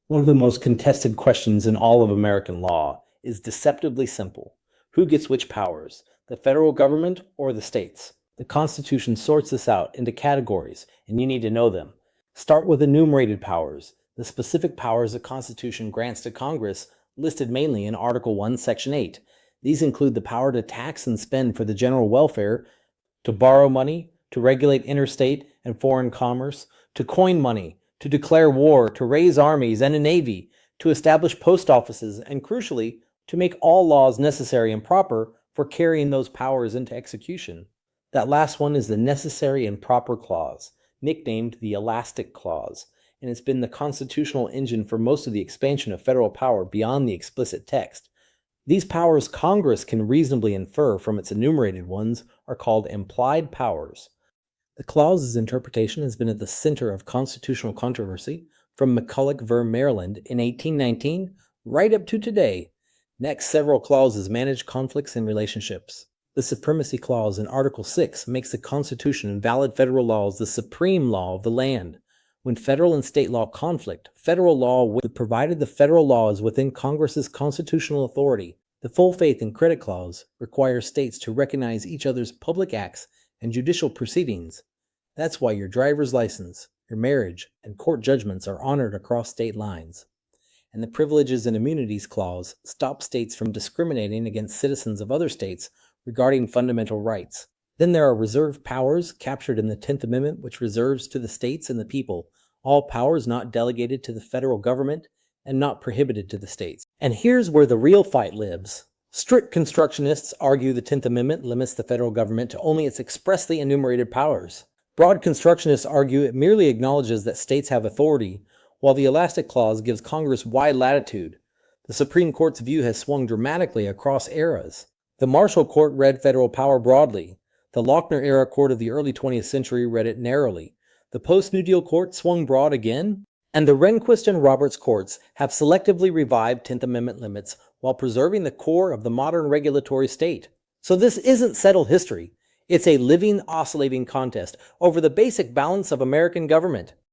One of the most contested questions in all of American law is deceptively simple. Who gets which powers, the federal government or the states? The Constitution sorts this out into categories, and you need to know them. Start with enumerated powers, the specific powers the Constitution grants to Congress, listed mainly in Article 1, Section 8. These include the power to tax and spend for the general welfare, to borrow money, to regulate interstate and foreign commerce, to coin money, to declare war, to raise armies and a navy, to establish post offices, and crucially, to make all laws necessary and proper for carrying those powers into execution. That last one is the necessary and proper clause, nicknamed the elastic clause, and it's been the constitutional engine for most of the expansion of federal power beyond the explicit text. These powers Congress can reasonably infer from its enumerated ones are called implied powers. The clause's interpretation has been at the center of constitutional controversy from McCulloch v. Maryland in 1819 right up to today. Next, several clauses manage conflicts and relationships. The Supremacy Clause in Article 6 makes the Constitution and valid federal laws the supreme law of the land. When federal and state law conflict, federal law, provided the federal law is within Congress's constitutional authority. The Full Faith and Credit Clause requires states to recognize each other's public acts and judicial proceedings. That's why your driver's license, your marriage, and court judgments are honored across state lines. And the Privileges and Immunities Clause stops states from discriminating against citizens of other states regarding fundamental rights. Then there are reserved powers captured in the 10th Amendment, which reserves to the states and the people all powers not delegated to the federal government and not prohibited to the states. And here's where the real fight lives. Strict constructionists argue the 10th Amendment limits the federal government to only its expressly enumerated powers. Broad constructionists argue it merely acknowledges that states have authority, while the Elastic Clause gives Congress wide latitude. The Supreme Court's view has swung dramatically across eras. The Marshall Court read federal power broadly. The Lochner-era court of the early 20th century read it narrowly. The post-New Deal court swung broad again. And the Rehnquist and Roberts courts have selectively revived 10th Amendment limits while preserving the core of the modern regulatory state. So this isn't settled history. It's a living, oscillating contest over the basic balance of American government.